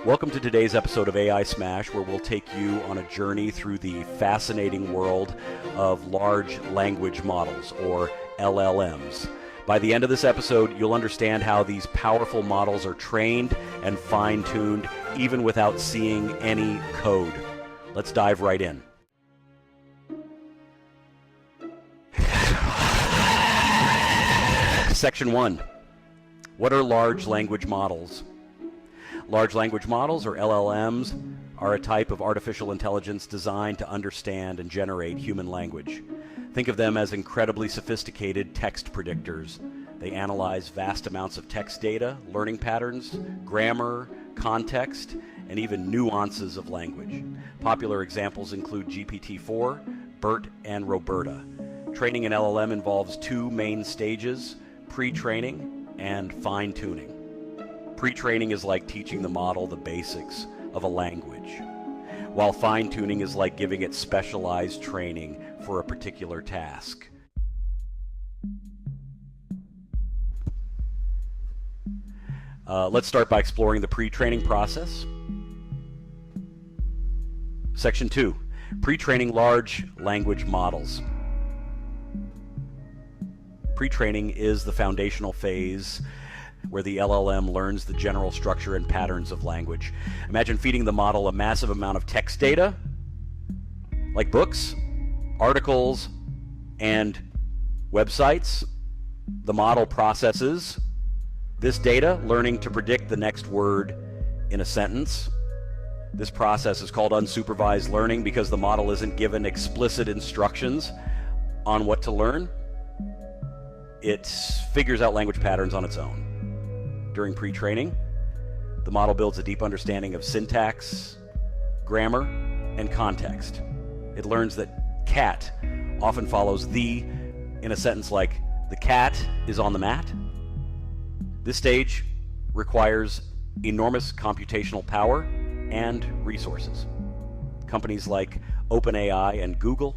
Welcome to today's episode of AI Smash, where we'll take you on a journey through the fascinating world of large language models, or LLMs. By the end of this episode, you'll understand how these powerful models are trained and fine-tuned even without seeing any code. Let's dive right in. Section 1. What are large language models? Large language models, or LLMs, are a type of artificial intelligence designed to understand and generate human language. Think of them as incredibly sophisticated text predictors. They analyze vast amounts of text data, learning patterns, grammar, context, and even nuances of language. Popular examples include GPT-4, BERT, and Roberta. Training an LLM involves two main stages: pre-training and fine-tuning. Pre-training is like teaching the model the basics of a language, while fine-tuning is like giving it specialized training for a particular task. Let's start by exploring the pre-training process. Section 2. Pre-training large language models. Pre-training is the foundational phase where the LLM learns the general structure and patterns of language. Imagine feeding the model a massive amount of text data, like books, articles, and websites. The model processes this data, learning to predict the next word in a sentence. This process is called unsupervised learning because the model isn't given explicit instructions on what to learn. It figures out language patterns on its own. During pre-training, the model builds a deep understanding of syntax, grammar, and context. It learns that cat often follows the in a sentence like, "The cat is on the mat." This stage requires enormous computational power and resources. Companies like OpenAI and Google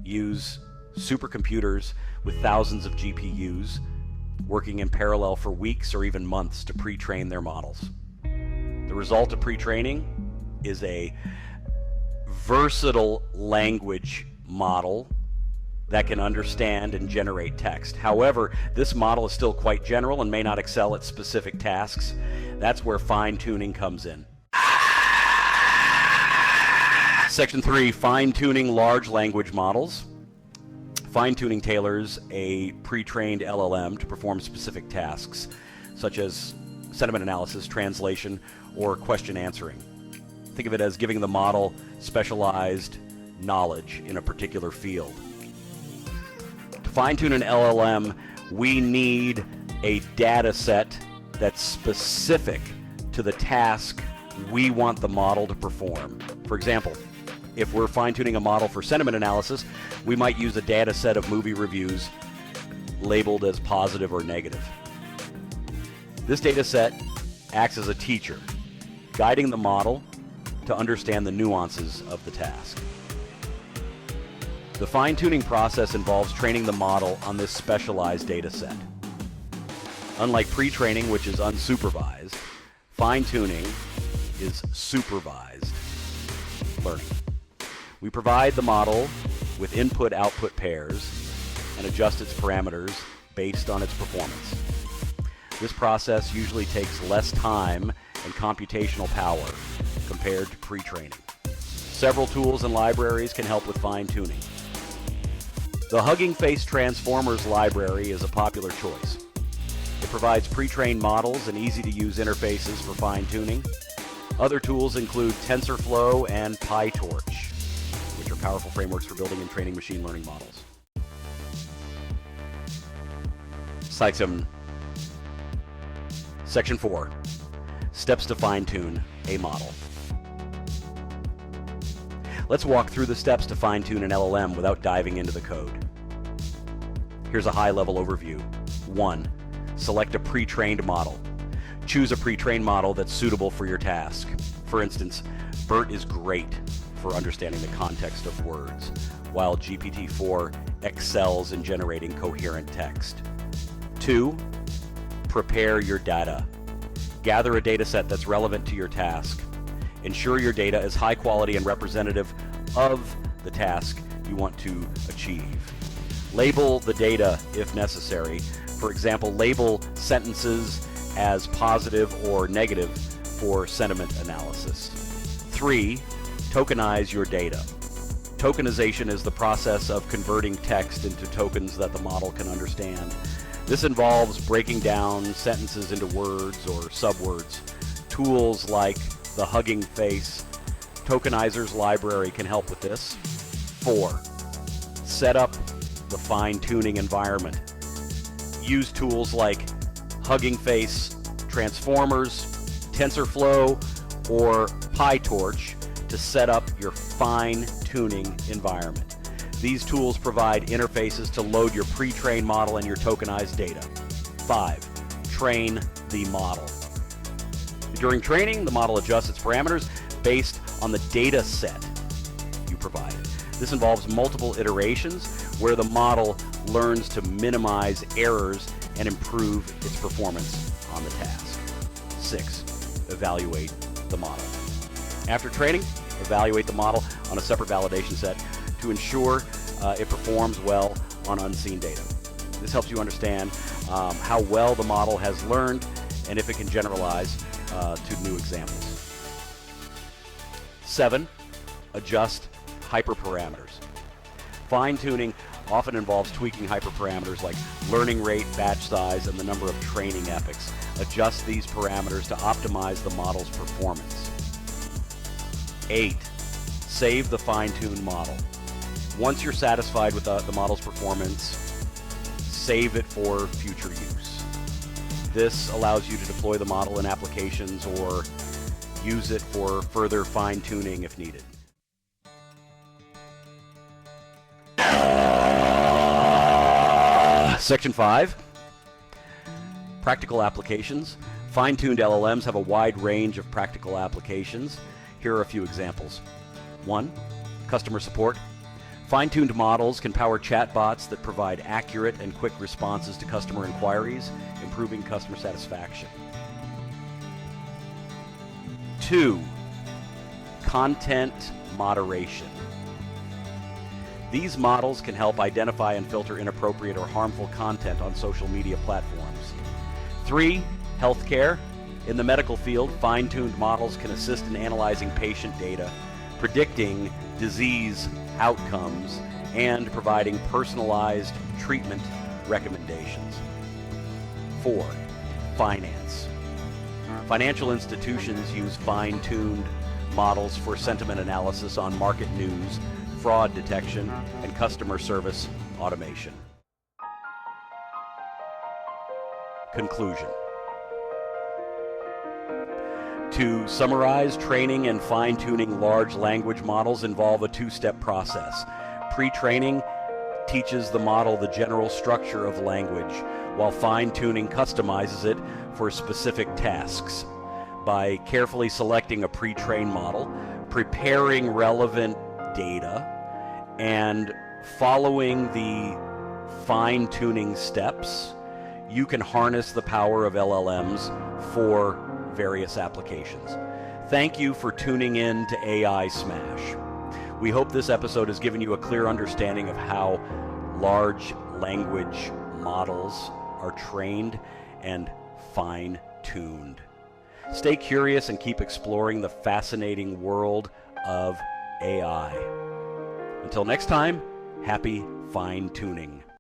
use supercomputers with thousands of GPUs working in parallel for weeks or even months to pre-train their models. The result of pre-training is a versatile language model that can understand and generate text. However, this model is still quite general and may not excel at specific tasks. That's where fine-tuning comes in. Section 3, fine-tuning large language models. Fine-tuning tailors a pre-trained LLM to perform specific tasks, such as sentiment analysis, translation, or question answering. Think of it as giving the model specialized knowledge in a particular field. To fine-tune an LLM, we need a data set that's specific to the task we want the model to perform. For example, if we're fine-tuning a model for sentiment analysis, we might use a data set of movie reviews labeled as positive or negative. This data set acts as a teacher, guiding the model to understand the nuances of the task. The fine-tuning process involves training the model on this specialized data set. Unlike pre-training, which is unsupervised, fine-tuning is supervised learning. We provide the model with input-output pairs and adjust its parameters based on its performance. This process usually takes less time and computational power compared to pre-training. Several tools and libraries can help with fine-tuning. The Hugging Face Transformers library is a popular choice. It provides pre-trained models and easy-to-use interfaces for fine-tuning. Other tools include TensorFlow and PyTorch, which are powerful frameworks for building and training machine learning models. Section 4. Steps to fine-tune a model. Let's walk through the steps to fine-tune an LLM without diving into the code. Here's a high-level overview. 1. Select a pre-trained model. Choose a pre-trained model that's suitable for your task. For instance, BERT is great for understanding the context of words, while GPT-4 excels in generating coherent text. 2. Prepare your data. Gather a data set that's relevant to your task. Ensure your data is high quality and representative of the task you want to achieve. Label the data if necessary. For example, label sentences as positive or negative for sentiment analysis. 3, tokenize your data. Tokenization is the process of converting text into tokens that the model can understand. This involves breaking down sentences into words or subwords. Tools like the Hugging Face Tokenizers library can help with this. 4, set up the fine-tuning environment. Use tools like Hugging Face, Transformers, TensorFlow, or PyTorch to set up your fine-tuning environment. These tools provide interfaces to load your pre-trained model and your tokenized data. 5, train the model. During training, the model adjusts its parameters based on the data set you provided. This involves multiple iterations where the model learns to minimize errors and improve its performance on the task. 6, evaluate the model. After training, evaluate the model on a separate validation set to ensure it performs well on unseen data. This helps you understand how well the model has learned and if it can generalize to new examples. 7, adjust hyperparameters. Fine-tuning often involves tweaking hyperparameters like learning rate, batch size, and the number of training epochs. Adjust these parameters to optimize the model's performance. 8, save the fine-tuned model. Once you're satisfied with the model's performance, save it for future use. This allows you to deploy the model in applications or use it for further fine-tuning if needed. Section 5, practical applications. Fine-tuned LLMs have a wide range of practical applications. Here are a few examples. 1, customer support. Fine-tuned models can power chatbots that provide accurate and quick responses to customer inquiries, improving customer satisfaction. 2, content moderation. These models can help identify and filter inappropriate or harmful content on social media platforms. 3, healthcare. In the medical field, fine-tuned models can assist in analyzing patient data, predicting disease outcomes, and providing personalized treatment recommendations. 4, finance. Financial institutions use fine-tuned models for sentiment analysis on market news, fraud detection, and customer service automation. Conclusion. To summarize, training and fine-tuning large language models involve a 2-step process. Pre-training teaches the model the general structure of language, while fine-tuning customizes it for specific tasks. By carefully selecting a pre-trained model, preparing relevant data, and following the fine-tuning steps, you can harness the power of LLMs for various applications. Thank you for tuning in to AI Smash. We hope this episode has given you a clear understanding of how large language models are trained and fine-tuned. Stay curious and keep exploring the fascinating world of AI. Until next time, happy fine-tuning.